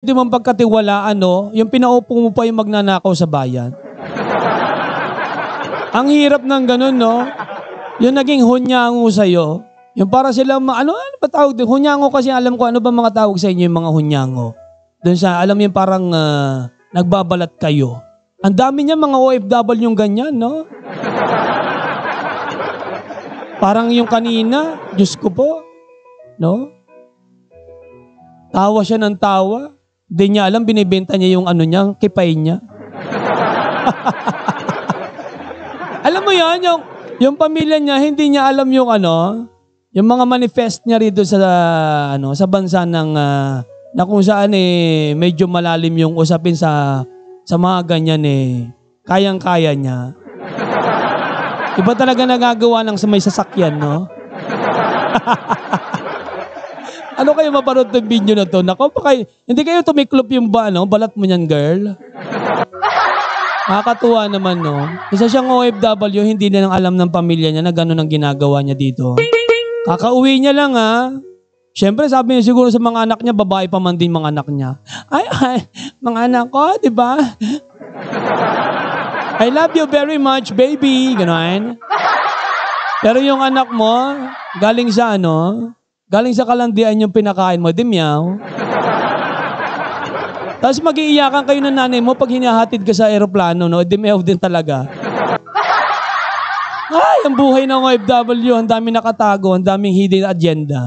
Di mo pagkatiwalaan, no? Yung pinaupo mo pa yung magnanakaw sa bayan. Ang hirap ng ganun, no? Yung naging hunyango sa'yo. Yung para silang, ano ba tawag din? Hunyango kasi alam ko ano ba mga tawag sa inyo yung mga hunyango. Doon sa, alam mo yung parang nagbabalat kayo. Ang dami niya mga OFW yung ganyan, no? Parang yung kanina, Diyos ko po, no? Tawa siya ng tawa. Hindi niya alam, binibenta niya yung ano niya, kipay niya. Alam mo yan, yung pamilya niya, hindi niya alam yung ano, yung mga manifest niya rito sa, ano, sa bansa ng, na kung saan medyo malalim yung usapin sa mga ganyan kayang-kaya niya. Iba talaga nagagawa ng may sasakyan, no? Ano kayo mapanood ng video na to? Nako, hindi kayo tumiklop yung balat mo niyan, girl? Nakakatuwa naman, no? Isa siyang OFW, hindi na nang alam ng pamilya niya na gano'n ang ginagawa niya dito. Kakauwi niya lang, ha? Siyempre, sabi niya siguro sa mga anak niya, babae pa man din mga anak niya. Ay, mga anak ko, di ba? I love you very much, baby. Gano'n. Pero yung anak mo, galing sa kalandian yung pinakain mo, di meow. Tapos mag-iiyakan kayo ng nanay mo pag hinahatid ka sa aeroplano, no? Di meow din talaga. Ay, ang buhay ng OFW, ang daming nakatago, ang daming hidden agenda.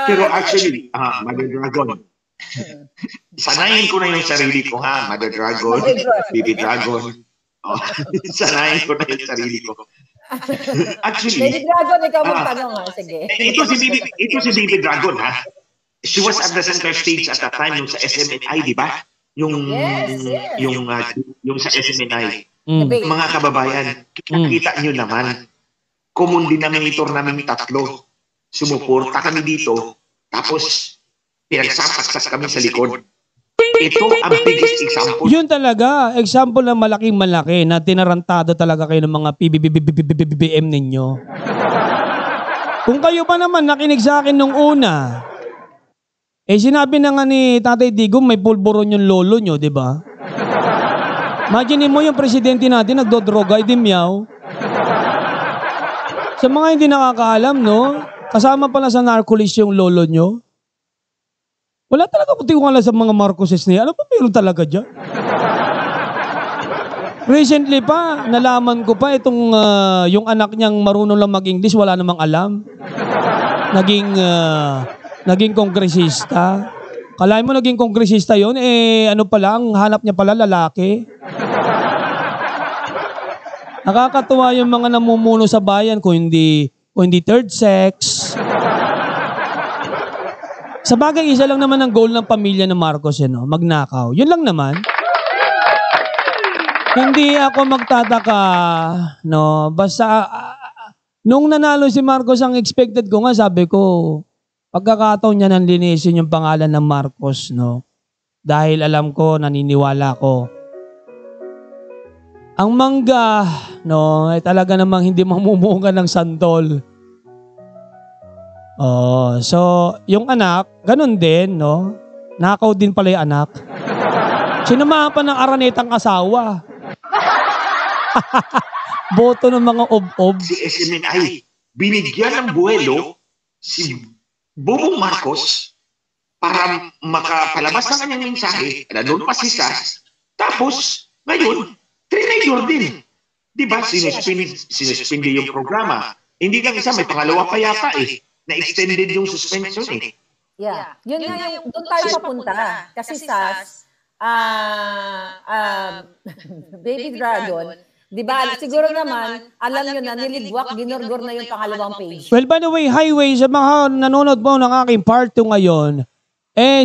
Pero actually, Mother Dragon, sanayin ko na yung sarili ko, ha? Mother Dragon, Baby Dragon. Oh, sanayin ko na yung sarili ko. Actually, Baby Dragon, ikaw magtanong, ha? Sige. Ito si Baby Dragon, ha? She was at the center stage at that time yung sa SMNI, di ba? Yung sa SMNI. Mga kababayan, kita nyo naman, common denominator namin 3. Sumuporta kami dito, tapos pinagsapasas kami sa likod. Ito ang biggest example. Yun talaga, example na malaking-malaki na tinarantado talaga kayo ng mga PBBM ninyo. Kung kayo pa naman nakinig sa akin nung una, sinabi na nga ni Tatay Digong may pulburon yung lolo nyo, di ba? Imagine mo yung presidente natin nagdodroga, di meow. Sa mga hindi nakakaalam, no? Kasama pala sa narcolis yung lolo nyo. Wala talaga puti kung alam sa mga Marcoses niya. Ano pa meron talaga dyan? Recently pa, nalaman ko pa itong yung anak niyang marunong lang mag-English, wala namang alam. Naging kongresista. Kalahin mo naging kongresista yun, ano pala, ang hanap niya pala lalaki. Nakakatuwa yung mga namumuno sa bayan kung hindi third sex. Sa bagay, isa lang naman ang goal ng pamilya ng Marcos, no? Magnakaw. Yun lang naman. Hindi ako magtataka, no? Basta, nung nanalo si Marcos, ang expected ko nga, sabi ko, pagkakataon niya nang linisin yung pangalan ng Marcos, no? Dahil alam ko, naniniwala ko. Ang mangga, no, ay talaga namang hindi mamumunga ng santol. Oh, so yung anak, ganun din, no? Nakaw din pala yung anak. Sinamahan pa ng aranetang asawa. Boto ng mga ob-ob. Si SMNI, binigyan ng buwelo si Bongbong Marcos para makapalabas ng kanyang mensahe. Nandun pa si SAS. Tapos, ngayon, trinidor din. Diba, sinuspindi yung programa. Hindi lang isa, may pangalawa pa yata na-extended yung suspension Yeah. Yun nga yung, doon tayo papunta. Kasi SAS, Baby Dragon, di ba, siguro naman, alam nyo na, niligwak, ginorgor na yung pangalawang page. Well, by the way, highway, sa mga nanonood po ng aking part 2 ngayon,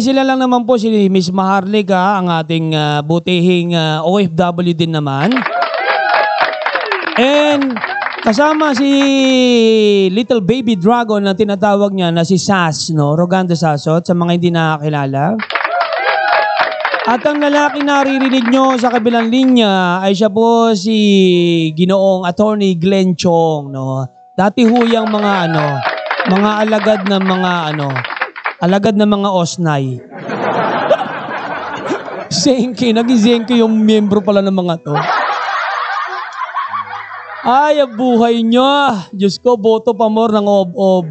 sila lang naman po si Miss Maharlika, ang ating butihing OFW din naman. And kasama si Little Baby Dragon na tinatawag niya na si Sas, no? Rogando Sasot, sa mga hindi nakakilala. At ang lalaki na naririnig nyo sa kabilang linya ay siya po si Ginoong Attorney Glenn Chong, no? Dati huyang mga alagad ng mga osnay. Zenke. Naging Zenke yung miyembro pala ng mga to. Ay, ang buhay nyo. Diyos ko, boto pa more ng ob-ob.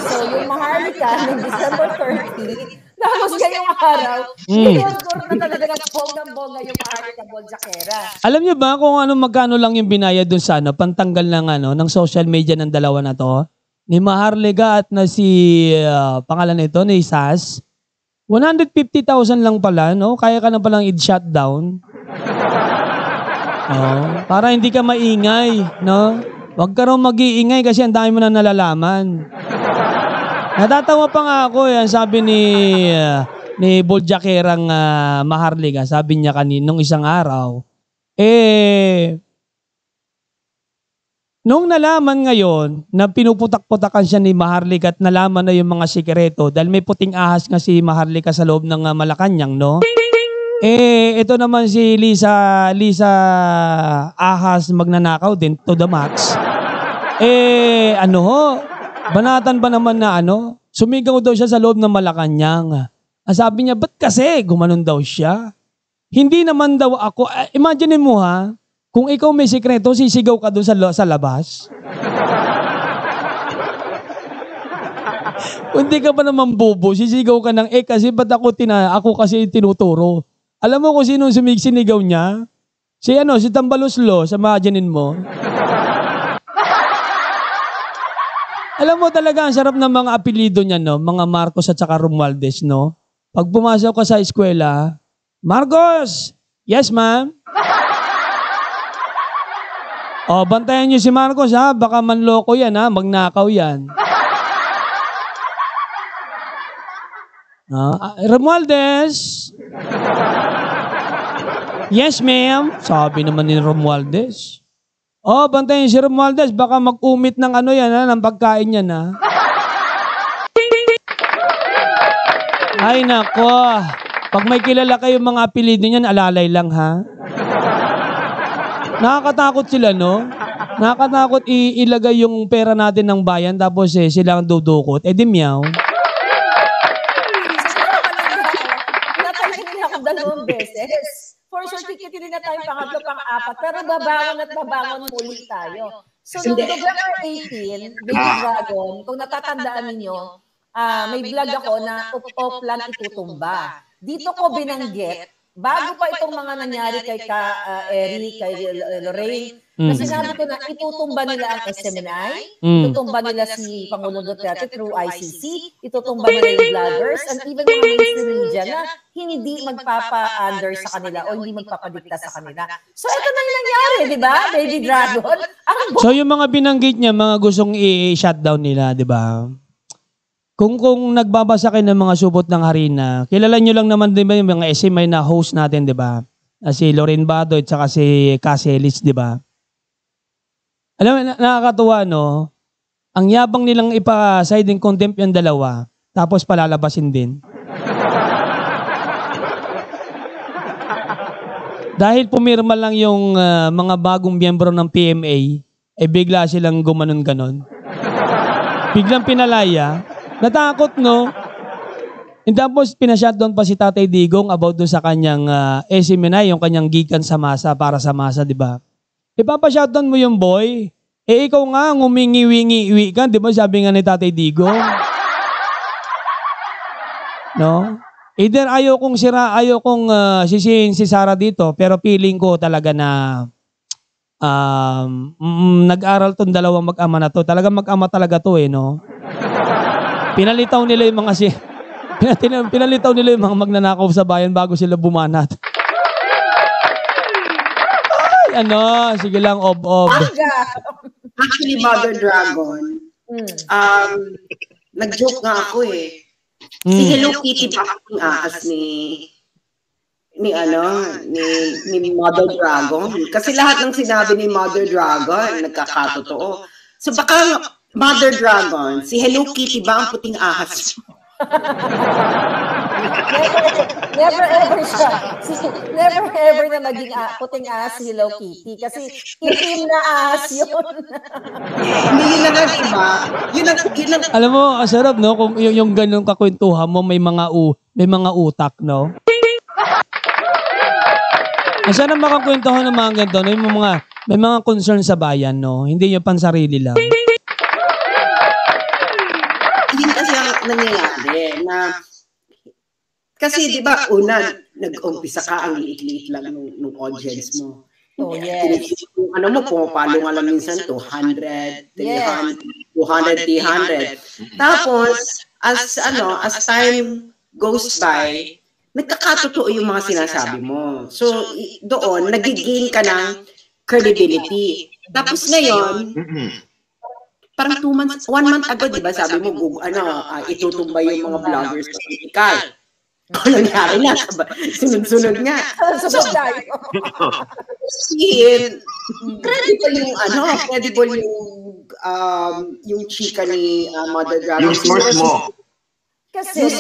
So, yung Maharlika, ng December 30, tapos ngayong araw, ginurgur na talaga ng bonggang-bongga yung Maharlika Boljakera. Alam niyo ba kung magkano lang yung binayad dun sa pantanggal ng social media ng dalawa na to? Ni Maharlika at na si, pangalan nito, ni Sas. 150,000 lang pala, no? Kaya ka na palang i-shutdown. Para hindi ka maingay, no? Huwag ka raw mag-iingay kasi ang dami mo na nalalaman. Natatawa pa nga ako, yan sabi ni Boljakerang Maharlika, sabi niya nung isang araw, nung nalaman ngayon na pinuputak-putakan siya ni Maharlika at nalaman na yung mga sikreto dahil may puting ahas nga si Maharlika sa loob ng Malacanang, no? Ito naman si Lisa Ahas magnanakaw din to the max. Banatan ba naman na sumigaw daw siya sa loob ng Malacanang. Sabi niya, ba't kasi? Gumanon daw siya. Hindi naman daw ako, imagine mo kung ikaw may sikreto, sisigaw ka doon sa labas. Kung di ka pa naman bobo, sisigaw ka ng, kasi ba't ako kasi tinuturo. Alam mo kung sino sinigaw niya? Si Tambaluslo, sa imaginin mo. Alam mo talaga, ang sarap ng mga apelido niya, no? Mga Marcos at saka Romualdez, no? Pag pumasok ka sa eskwela, Marcos! Yes, ma'am? Bantayan niyo si Marcos, ha? Baka manloko yan, ha? Magnakaw yan. Romualdez! Yes, ma'am? Sabi naman ni Romualdez. Bantayin si Romualdez, baka mag-umit ng ng pagkain niya na. Ay, nako. Pag may kilala kayong mga apelido niyan, alalay lang, ha? Nakakatakot sila, no? Nakakatakot ilagay yung pera natin ng bayan, tapos sila ang dudukot. Di meow. Pinatayin ako 2 beses. For sure, tikitin na tayo pangatlo, pang-apat. Pero babangon muli tayo. So, noong November 18, Baby Dragon, kung natatandaan ninyo, may vlog ako na off-plan itutumba. Dito ko binanggit, bago pa itong mga nangyari kay Eric, kay Lorraine, na sinabi ko na itutumba nila ang SMNI, itutumba nila si Pangulong Duterte through ICC, itutumba nila yung vloggers, and even mga mainstream media na hindi magpapa-under sa kanila o hindi magpapadikta sa kanila. So ito na yung nangyari, di ba, Baby Dragon? So yung mga binanggit niya, mga gustong i-shutdown nila, di ba? Kung nagbabasa kayo ng mga supot ng harina, kilala nyo lang naman, di ba, yung mga SMI na host natin, di ba? Si Lorraine Badoy at saka si Cassie Ellis, di ba? Alam mo, nakakatuwa, no? Ang yabang nilang ipa-side in contempt yung dalawa, tapos palalabasin din. Dahil pumirma lang yung mga bagong miyembro ng PMA, bigla silang gumanon-ganon. Biglang pinalaya. Natakot, no? And tapos pinashutdown pa si Tatay Digong about doon sa kanyang SMNI, yung kanyang gikan sa masa, para sa masa, di ba? Ipapa-shutdown mo yung boy. Ikaw nga, ngumingi-wingi-iwi ka, di ba? Sabi nga ni Tatay Digong. No? Either ayaw kong sisihin si Sarah dito, pero feeling ko talaga na nag-aral tong dalawang mag-ama na to. Talagang mag-ama talaga to, no? Pinalitaw nila yung mga magnanakaw sa bayan bago sila bumanat. Ay, sige lang, ob-ob. Actually, Mother Dragon, nag-joke nga ako Si Hello Kitty ba ang ahas ni Mother Dragon? Kasi lahat ng sinabi ni Mother Dragon, nagkakatotoo. So baka Mother Dragon, si Hello Kitty ba ang puting ahas? Never ever siya. Never ever na maging puting ahas si Hello Kitty. Kasi itim na ahas yun. Hindi yun na nga, diba? Yun ang... Alam mo, sarap, no? Kung yung ganun kakwentuhan mo, may mga utak, no? Sana makakwentuhan ng mga ganito, no? Yung may mga concern sa bayan, no? Hindi yung pansarili lang. Yun kasi ang nangyayari na kasi di ba una nag-umpisa ka ang liit-liit lang nung audience mo. Oh, yes. Ano mo, pumapalo nga lang minsan 200, 300, 200, 300. Tapos, as time goes by, nagkakatotoo yung mga sinasabi mo. So, doon, nag-gain ka ng credibility. Tapos ngayon, parang 1 month ago, di ba, sabi mo, itutumba yung mga vloggers sa political. Ano nangyari na? Sunod-sunod nga. Sunod tayo. Credible yung chika ni Mother Dragon. Yung source mo. Kasi,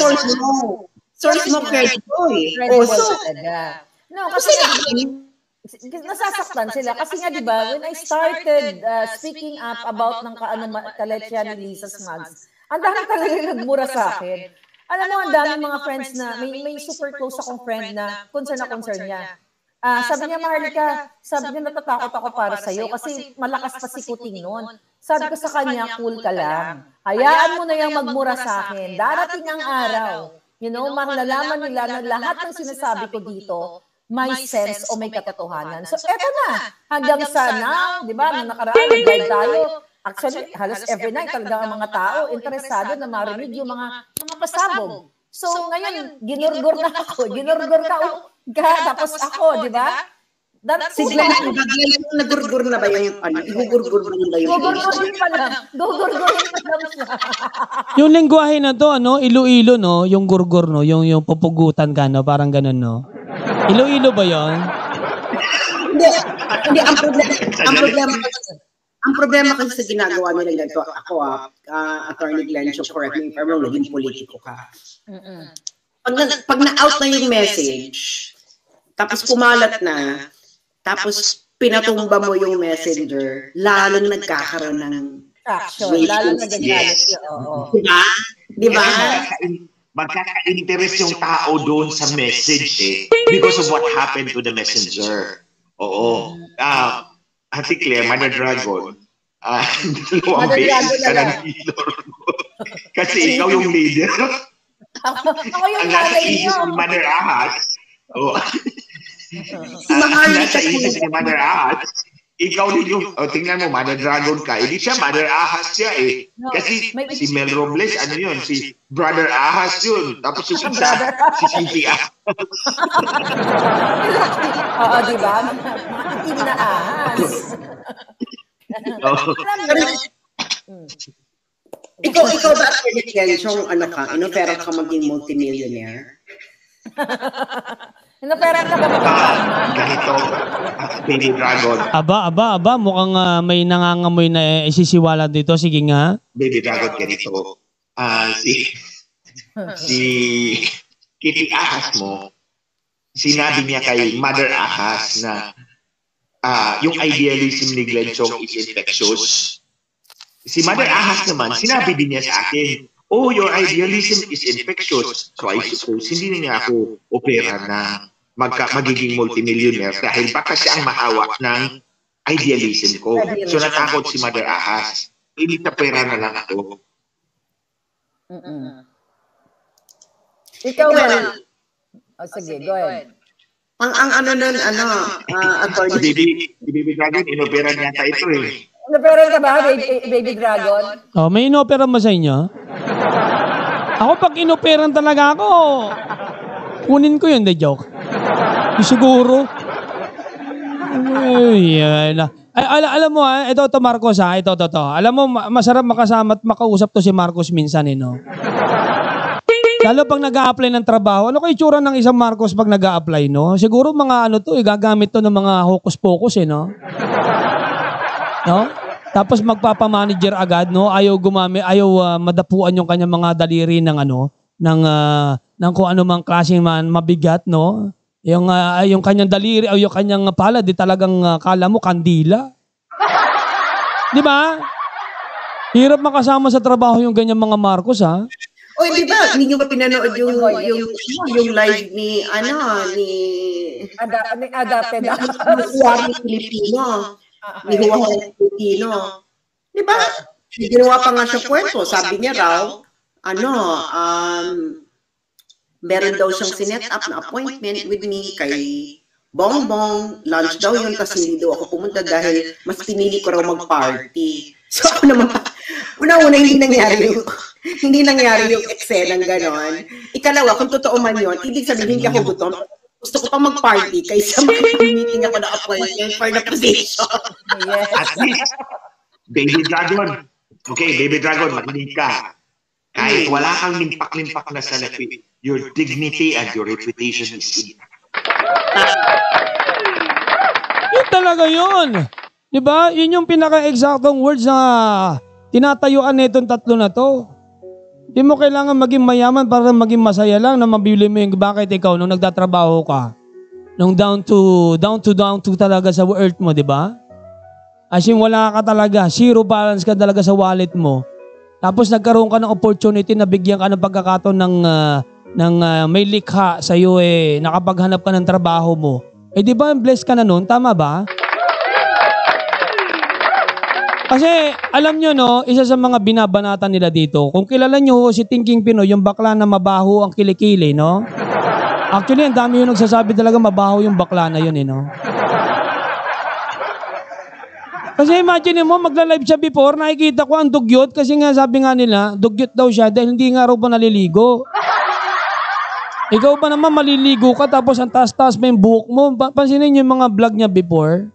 Source mo credible. No, kasi nasasaktan sila. Kasi nga, di ba, when I started speaking up about ng kaletya ni Lisa Smugs, ang dami talaga nagmura sa akin. Alam mo, ang dami mga friends na, may super close akong friend na concern niya. Sabi niya, Maharlika, sabi niya, natatakot ako para sa'yo kasi malakas pa si Kuting noon. Sabi ko sa kanya, cool ka lang. Hayaan mo na yung magmura sa akin. Darating ang araw. You know, malalaman nila na lahat ng sinasabi ko dito, may sense o may katotohanan. So, eto na. Hanggang sa now, di ba, nung nakaraan, nag-live tayo. Actually, halos every night talaga ang mga tao interesado na marinig yung mga pasabog. So, ngayon, ginurgur na ako. Ginurgur ka, tapos ako, di ba? Sigla na, nagurgur na ba yung igugurgur na ba yung gugurgurin pa lang. Gugurgurin pa lang siya. Yung lengguwahe na to, Iloilo, no? Yung gurgur, no? Yung pupugutan ka, no? Parang ganun, no? Iloilo ba yun? Hindi, ang problema kasi sa ginagawa nila ganito, ako Attorney Glencio, correct me if I'm wrong, naging politiko ka. Pag na-out na yung message, tapos kumalat na, tapos pinatumba mo yung messenger, lalong nagkakaroon ng action, lalong nagagalit. Diba? Diba? Magkaka-interest yung tao doon sa message because of what happened to the messenger. Oo. Ate Claire, Mother Dragon, dalawang beses ka ng leader. Kasi ikaw yung leader. Ako yung ang nasa nanay isip niyo. ni Mother Ahas, ang nasa isip ni Mother Ahas, ikaw din yung, tingnan mo, Mother Dragon ka. Hindi siya, Mother Ahas siya eh. Kasi si Mel Robles, ano yun, si Brother Ahas yun. Tapos yung isa, si Cynthia. Oo, di ba? Matitim na ahas. Ikaw ba, Glencio, inopera ka maging multimillionaire? Inopera ka ba Ganito, Baby Dragon. Aba, mukhang may nangangamoy na isisiwala dito. Sige nga. Baby Dragon, ganito. Si Kitty Ahas mo, sinabi niya kay Mother Ahas na yung idealism ni Glenn Chong is infectious. Si Mother Ahas naman, sinabi din niya sa akin, oh, your idealism is infectious. So I suppose, hindi na niya ako opera na magiging multimillionaire dahil baka siya ang mahawak ng idealism ko. So natakot si Mother Ahas. Hindi na pera na lang ako. Ikaw ba? Sige, go ahead. Ang Si Baby Dragon, inopera niya ito eh. Inopera ka ba, Baby Dragon? Oh, may inopera mo sa inyo? Ako pag inoperan talaga ako, kunin ko yun, the joke. Siguro. Alam mo ito Marcos ito. Alam mo, masarap makasama at makausap to si Marcos minsan no? Lalo pag nag-a-apply ng trabaho, ano kayo itsura ng isang Marcos pag nag-a-apply, no? Siguro mga gagamit to ng mga hocus-pocus, no? No? Tapos magpapa-manager agad, no? Ayaw madapuan yung kanyang mga daliri ng ng kung ano mang klaseng mabigat, no? Yung kanyang daliri, yung kanyang palad, di talagang kala mo kandila. Di ba? Hirap makasama sa trabaho yung ganyang mga Marcos, ha? O, di ba? Hindi nyo ba pinanood yung live ni Adapted. Huawei Filipino. Ni Huawei Filipino. Di ba? Ginawa pa nga siya kwento. Sabi niya raw, meron daw siyang sinet up na appointment with me kay Bongbong. Lunch daw yun, kasi hindi daw ako pumunta dahil mas pinili ko raw mag-party. So ako naman, una-una hindi nangyari yung eksena ng ganon. Ikalawa, kung totoo man yun, ibig sabihin hindi ako gutom. Gusto ko pang mag-party kaysa mag-meeting ako na appointment for the position. Yes. At least, Baby Dragon. Okay, Baby Dragon, makinig ka. Kahit wala kang limpak-limpak na salapi, your dignity and your reputation is intact. Yun talaga yun. Diba? Yun yung pinaka-exactong words na tinatayuan nitong tatlo na to. Di mo kailangan maging mayaman para maging masaya lang na mabili mo yung bakit ikaw nung nagtatrabaho ka. Nung down to talaga sa earth mo, di ba? As in, wala ka talaga. Zero balance ka talaga sa wallet mo. Tapos nagkaroon ka ng opportunity na bigyan ka ng pagkakataon ng may likha sa iyo nakapaghanap ka ng trabaho mo. Di ba blessed ka na nun? Tama ba? Kasi alam nyo no, isa sa mga binabanatan nila dito, kung kilala nyo si Thinking Pinoy, yung bakla na mabaho ang kilikili, no? Actually, ang dami yung nagsasabi talaga mabaho yung bakla na yun, no? Kasi imagine mo, magla-live siya before, nakikita ko ang dugyot kasi nga sabi nga nila, dugyot daw siya dahil hindi nga raw pa naliligo. Ikaw ba naman maliligo ka tapos ang taas-taas pa yung buhok mo? Pansinin yung mga vlog niya before.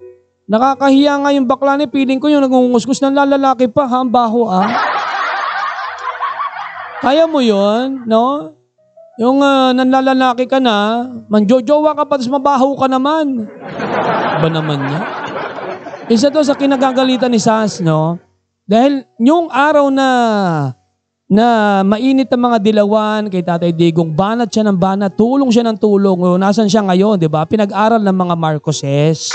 Nakakahiya nga yung bakla niya, feeling ko yung nangunguskus ng lalaki pa, ha? Ang baho, Kaya mo yun, no? Yung nanlalalaki ka na, manjojowa ka pa, tapos mabaho ka naman. Ba naman niya? Isa to sa kinagagalitan ni Sas, no? Dahil yung araw na mainit ang mga dilawan kay Tatay Digong, banat siya ng banat, tulong siya ng tulong. Nasaan siya ngayon, di ba? Pinag-aral ng mga Marcoses.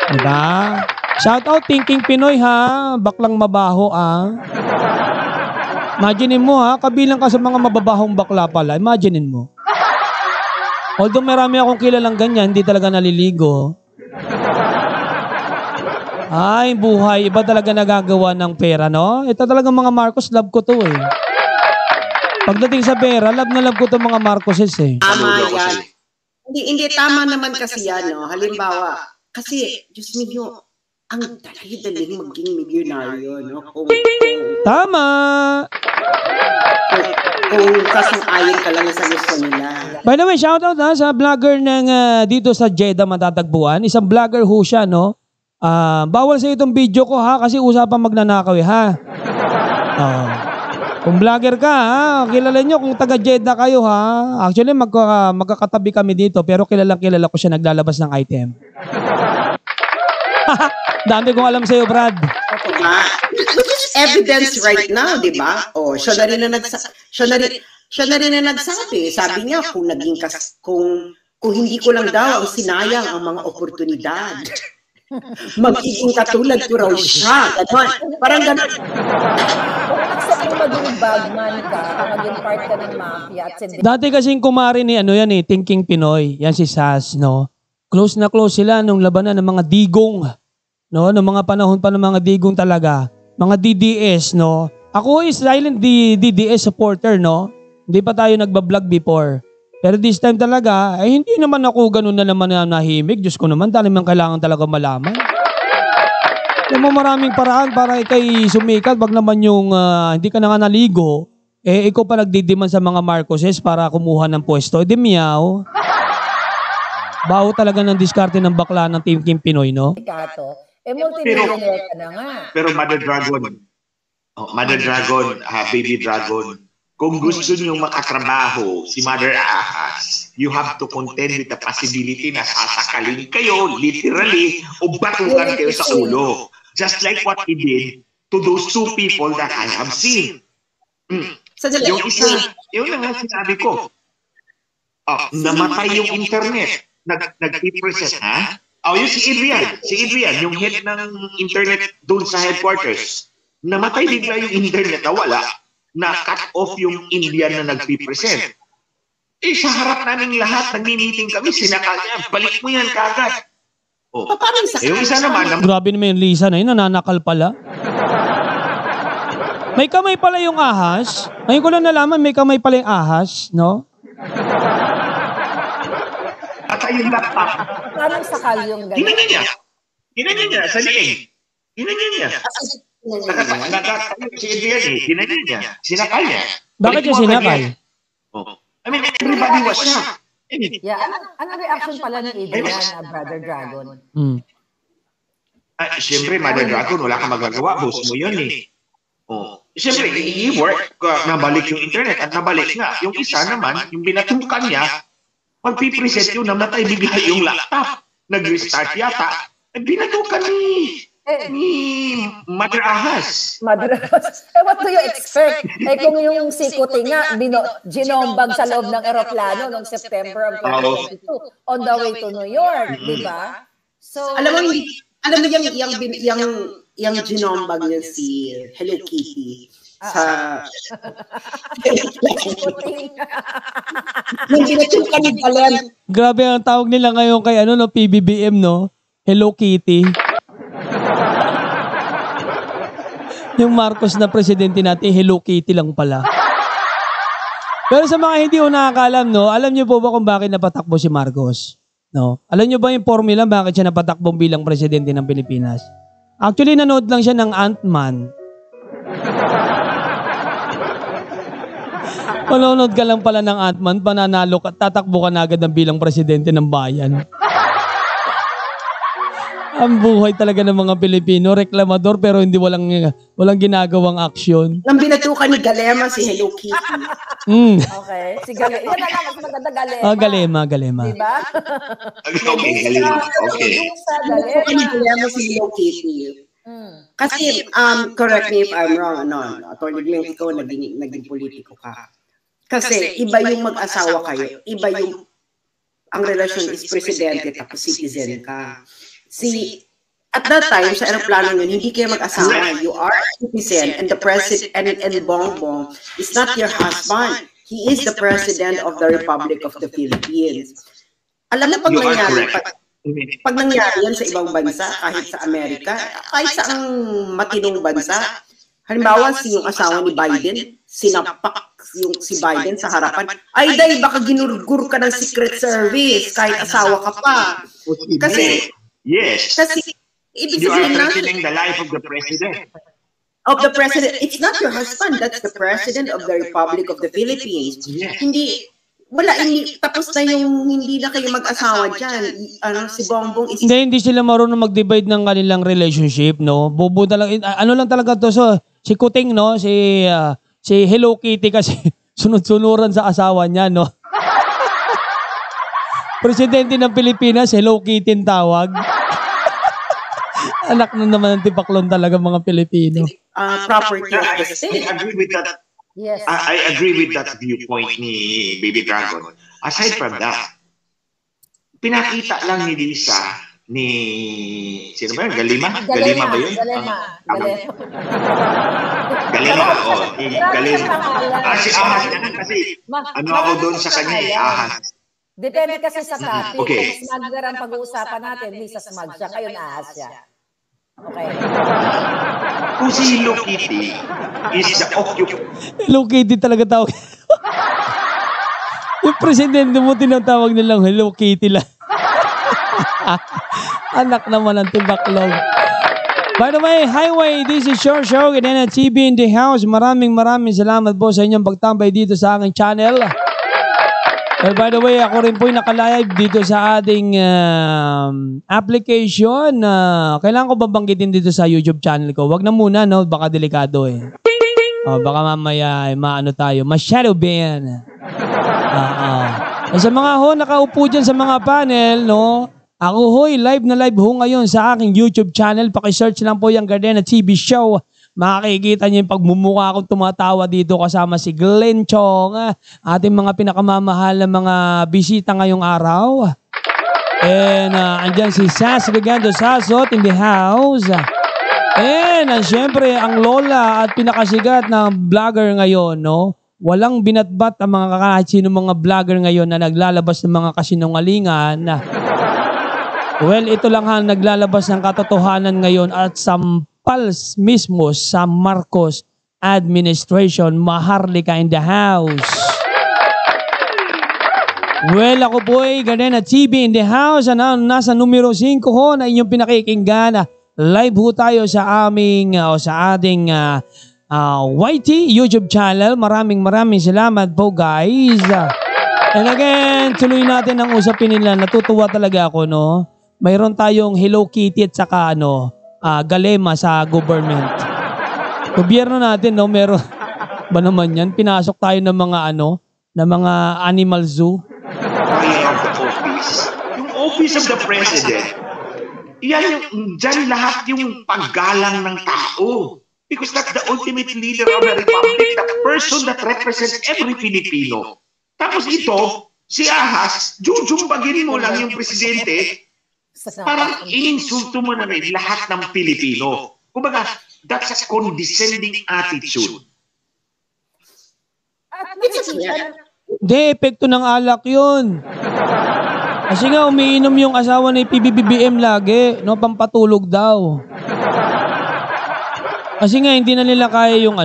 Di ba? Shout out Thinking Pinoy, ha? Baklang mabaho, Imaginin mo, ha? Kabilang ka sa mga mababahong bakla pala. Imaginin mo. Although marami akong kilalang ganyan, hindi talaga naliligo. Ay, buhay. Iba talaga nagagawa ng pera, no? Ito talaga mga Marcos, love ko to, Pagdating sa pera, love na love ko to mga Marcoses, Tama yan. Hindi tama naman kasi yan, no? Halimbawa, kasi, Diyos mio, ang dali-daling maging milyonaryo, no? Tama! Kung kasang-ayon ka lang sa gusto nila. By the way, shoutout sa vlogger ng dito sa Jeddah matatagpuan. Isang vlogger ho siya, no? Bawal sa itong video ko, ha? Kasi usapang magnanakaw, ha? Kung vlogger ka, ha? Kilala nyo kung taga Jeddah kayo, ha? Actually, magkakatabi kami dito, pero kilala ko siya naglalabas ng item. Dami kong alam sa'yo, Brad. Which is evidence right now, di ba? Siya na rin na nagsabi. Sabi niya, kung hindi ko lang daw ang sinayang ang mga oportunidad, magiging katulad ko raw siya. Parang gano'n. Kung maging bagman ka, maging part ka ng mafia at sindi. Dati kasing kumari ni Thinking Pinoy. Yan si Sas, no? Close na close sila nung labanan ng mga digong. No? Noong mga panahon pa ng mga digong talaga. Mga DDS, no? Ako is silent DDS supporter, no? Hindi pa tayo nagbablog before. Pero this time talaga, hindi naman ako ganun na naman na nahimik. Diyos ko naman, dahil man kailangan talaga malaman. Yung maraming paraan para ikay sumikat, wag naman yung hindi ka na nga naligo, ikaw pa nagdidiman sa mga Marcoses para kumuha ng pwesto. Di miyaw. Baho talaga ng diskarte ng bakla ng Thinking Pinoy, no? Multi-millionaire ka na nga. Pero Mother Dragon, Baby Dragon, kung gusto niyo makatrabaho si Mother Ahas, you have to contend with the possibility na sasakalin kayo, literally, o batukan kayo sa ulo. Just like what he did to those two people that I have seen. Yung isa, yun na nga sinabi ko. Namatay yung internet. Nag-represent, ha? Yung si Adrian, yung head ng internet doon sa headquarters. Namatay bigla yung internet, nawala. na cut off yung Indian na nagpipresent. Sa harap namin lahat, nagmi-meeting kami, sinakal niya, balik mo yan kagad. Yung isa naman, Grabe naman yung Lisa na yun, nananakal pala. May kamay pala yung ahas. Ngayon ko lang nalaman, may kamay pala yung ahas, no? at yung laptop, Parang sakal yung ganyan. ginanya niya sa liig. Ginanya niya. Nakatayo si Adrian ginanya niya. Sinakal niya. Bakit niya sinakal? I mean, everybody was shocked. Yeah, ano reaction pala ni Adrian na Brother Dragon? Siyempre, Mother Dragon, wala kang magagawa. Boss mo yun Siyempre, i-work, nabalik yung internet at nabalik nga. Yung isa naman, yung binatukan niya, pag-present yun, namatay bigla yung laptop. Nag-restart yata. Binatukan ni Mother Ahas. Mother Ahas. What do you expect? Kung yung sikuti nga, ginombag sa loob ng eroplano noong September of 2022 on the way to New York, di ba? So, alam mo yung ginombag niya si Hello Kitty sa yung binatukan ni Galen. Grabe ang tawag nila ngayon kay PBBM, no? Hello Kitty. Yung Marcos na presidente natin, Hello Kitty lang pala. Pero sa mga hindi ko nakakalam, no? Alam niyo po ba kung bakit napatakbo si Marcos? No? Alam niyo ba yung formula bakit siya napatakbo bilang presidente ng Pilipinas? Actually, nanood lang siya ng Ant-Man. Manonood ka lang pala ng Ant-Man, pananalo ka, tatakbo ka na agad ng bilang presidente ng bayan. Ang buhay talaga ng mga Pilipino, reklamador pero hindi walang ginagawang aksyon. Nang binatukan ni Galema si Hello Kitty. Okay. Si Galema. Yan na lang, mas maganda Galema. Galema. Diba? Okay, Galema. Okay. Binatukan ni Galema si Hello Kitty. Kasi, correct me if I'm wrong, Attorney Glenn, ikaw naging politiko ka. Kasi, iba yung mag-asawa kayo. Iba yung, ang relasyon is presidente tapos citizen ka. At that time, sa aeroplano yun, hindi kayo mag-asawa. You are a citizen and the president and Bongbong is not your husband. He is the president of the Republic of the Philippines. Alam mo pag nangyari yan sa ibang bansa, kahit sa Amerika, kahit sa ang matinong bansa, halimbawa yung asawa ni Biden, sinapak si Biden sa harapan, ay dahil baka ginurgur ka ng Secret Service kahit asawa ka pa. Kasi, yes. Kasi, you are threatening the life of the president. Of the president. It's not your husband. That's the president of the Republic of the Philippines. Yes. Tapos na yung hindi na kayo mag-asawa dyan. Si Bongbong is... Hindi sila marunong mag-divide ng kanilang relationship, no? Bubuda lang, lang talaga to, si Kuting, no? Si Hello Kitty kasi sunod-sunuran sa asawa niya, no? Presidente ng Pilipinas, Hello Kitty ang tawag. Anak na naman ng tipaklon talaga mga Pilipino. Property of the state. I agree with that. Yes. I agree with that viewpoint ni Baby Dragon. Aside from that, pinakita lang ni Lisa sino ba yun? Galima ba yun? Galima. Si Ahas na kasi ako doon sa kanya Ahas. Depende kasi sa topic. Okay. Kung smug ang pag-uusapan natin, Lisa smug siya, kayo na Ahas siya. Okay. Kung si Hello Kitty is the occupant. Hello Kitty talaga tawag. Yung presidente mo tinatawag nilang Hello Kitty lang. Anak naman ng tibaklog. By the way, highway, this is your show. Ganyan na TV in the house. Maraming salamat po sa inyong pagtambay dito sa aking channel. Well, by the way, ako rin po yung nakalive dito sa ating application. Kailangan ko babanggitin dito sa YouTube channel ko. Wag na muna, no? Baka delikado eh. Baka mamaya maano tayo. Ma-shadow ban. Sa mga nakaupo dyan sa mga panel, no? Ako live na live ngayon sa aking YouTube channel. Paki-search lang po yung Gardena TV Show. Makikita niyo yung pagmumukha akong tumatawa dito kasama si Glenn Chong, ating mga pinakamamahal na mga bisita ngayong araw. And andyan si Sas Regando Sasot in the house. And syempre, ang lola at pinakasigat na vlogger ngayon, no? Walang binatbat ang mga kahit sino mga vlogger ngayon na naglalabas ng mga kasinungalingan. Well, ito lang ha, naglalabas ng katotohanan ngayon at sampal mismo sa Marcos administration. Maharlika in the house. Well, ako po ay ganun na TV in the house. Nasa numero 5 ho na inyong pinakikinggan. Live ho tayo sa aming o sa ating YT YouTube channel. Maraming salamat po guys. And again, tuloy natin ang usapin nila. Natutuwa talaga ako, no? Mayroon tayong Hello Kitty at saka galema sa government. Gobyerno natin, no? Meron ba naman yan? Pinasok tayo ng mga ng mga animal zoo. Yung office of the president, yan dyan lahat yung paggalang ng tao. Because that's the ultimate leader of the republic, the person that represents every Filipino. Tapos ito, si Ahas, jujumbagin mo lang yung presidente, parang ininsulto mo na rin lahat ng Pilipino. Kumbaga, that's a condescending attitude. Hindi, epekto ng alak yun. Kasi nga, umiinom yung asawa ni PBBM lagi, no? Pampatulog daw. Kasi nga, hindi na nila kaya yung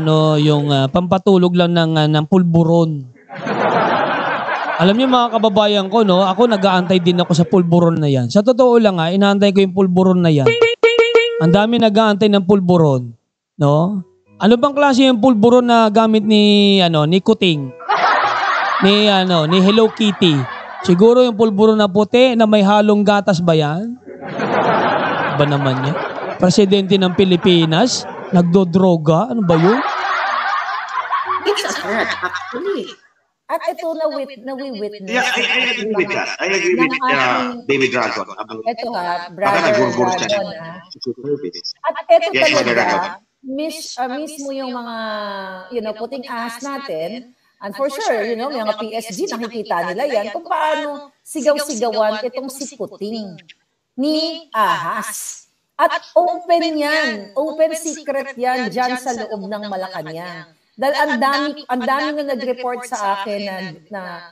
pampatulog lang ng pulburon. Alam niyo mga kababayan ko, no? Ako nag-aantay din ako sa pulburon na yan. Sa totoo lang inaantay ko yung pulburon na yan. Ang dami nag-aantay ng pulburon, no? Ano bang klase yung pulburon na gamit ni Kuting? Ni Hello Kitty. Siguro yung pulburon na puti na may halong gatas ba yan? Ba naman yan? Presidente ng Pilipinas? Nagdodroga? Ano ba yun? It's a threat, actually. At ito na-witness. Yeah, I agree with that. I agree with David Dragon. Ito brother Dragon. At ito talaga, mismo yung mga, puting ahas natin. And for sure, may mga PSG, nakikita nila yan kung paano sigaw-sigawan itong si Kuting ni Ahas. At open yan, open secret yan dyan sa loob ng Malacanang. Dahil ang dami na nag-report sa akin na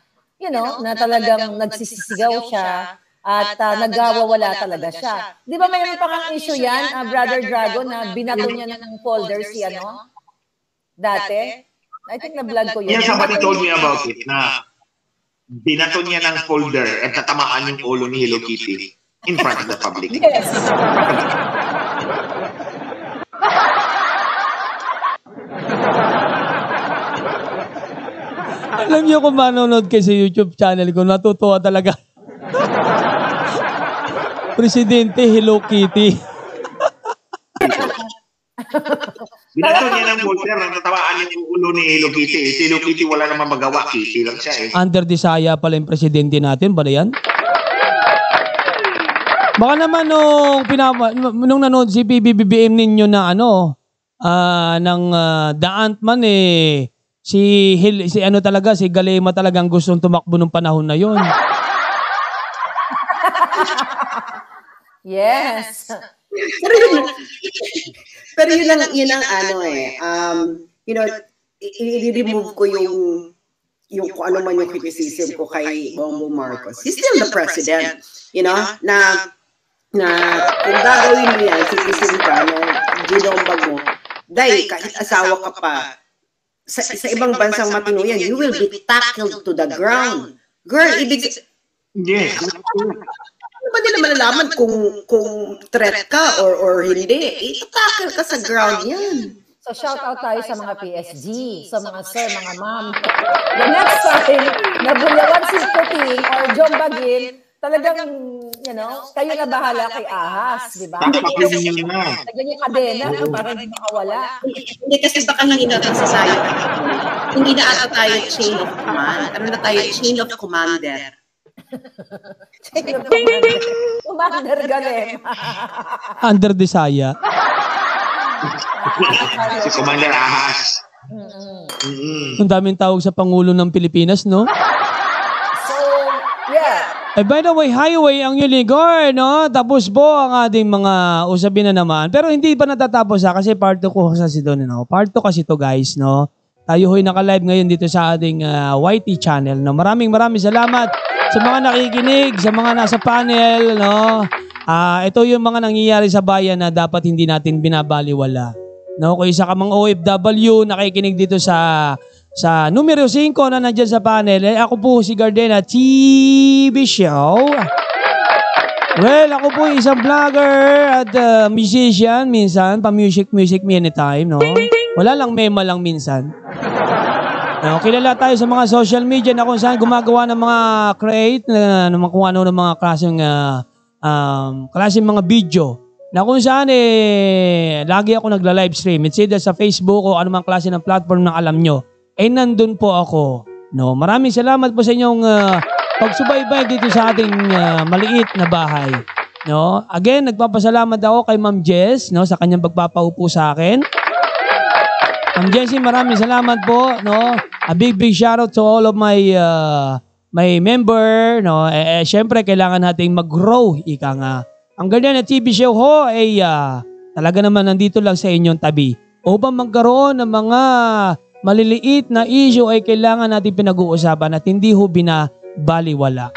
talagang nagsisigaw siya at nagawawala talaga siya. Di ba mayroon pa kang issue yan, Brother Dragon, na binato niya ng folder si dati? I think na-vlog ko yun. Yeah, somebody told me about it na binato niya ng folder at tatamaan yung ulo ni Hello Kitty in front of the public. Yes. Alam niyo kung manonood kayo sa YouTube channel ko, natutuwa talaga. Presidente Hello Kitty. Binato niya ng folder at tatamaan yung ulo ni Hello Kitty. Si Hello Kitty wala namang magawa. Kitty lang siya eh. Under Desaya pala yung presidente natin. Ba na yan? Baka naman nung nanood si PBBM ninyo na ng The Ant-Man si Galema talagang gustong tumakbo nung panahon na yon. Yes. Pero yun ang i-remove ko yung kung ano man yung criticism ko kay Bongbong Marcos. He's still the president, na kung gagawin mo yan, citizen ka, ginombag mo, dahil kahit asawa ka pa, sa ibang bansang matino yan, you will be tackled to the ground. Girl, Yes. Ano ba nila malalaman kung threat ka or hindi? Itatakil ka sa ground yan. So shout out tayo sa mga PSG, sa mga sir, mga ma'am. The next time, nabulawan si Kuting or Jombagin, talagang, kayo na bahala kay Ahas, di ba? Tapakin niyo na. Lagyan niyo kadena para hindi makawala. Hindi kasi baka hindi natin sasayo. Hindi na ata tayo chain of command. Ano na tayo? Chain of commander. Chain of commander. Commander Galema. Under Desaya. Si Commander Ahas. Ang daming tawag sa Pangulo ng Pilipinas, no? So, yeah. By the way, highway ang Yuligor, no? Tapos po ang ating mga usapin na naman. Pero hindi pa natatapos kasi part 2 ko kasi doon, no? Part 2 kasi to guys, no? Tayo ho'y naka-live ngayon dito sa ating YT channel, no? Maraming salamat sa mga nakikinig, sa mga nasa panel, no? Ito yung mga nangyayari sa bayan na dapat hindi natin binabaliwala. No? Kung isa ka mang OFW, nakikinig dito sa numero 5 na nandyan sa panel, ako po si Gardena TV Show. Well, ako po isang vlogger at musician minsan, pa-music me anytime, no? Wala lang mema lang minsan. No, kilala tayo sa mga social media na kung saan gumagawa ng mga create, kung ano ng mga klaseng mga video. Na kung saan lagi ako nagla-live stream. It's either sa Facebook o anumang klase ng platform na alam nyo. Nandun po ako. No, maraming salamat po sa inyong pagsubaybay dito sa ating maliit na bahay. No, again, nagpapasalamat ako kay Ma'am Jess, no, sa kanyang pagpapaupo sa akin. Ma'am Jessie, maraming salamat po, no. A big shout out to all of my member, no. Syempre kailangan nating mag-grow, ika nga. Ang ganyan na TV show ho ay talaga naman nandito lang sa inyong tabi. Upang magkaroon ng mga maliliit na issue ay kailangan natin pinag-uusapan at hindi ho binabaliwala.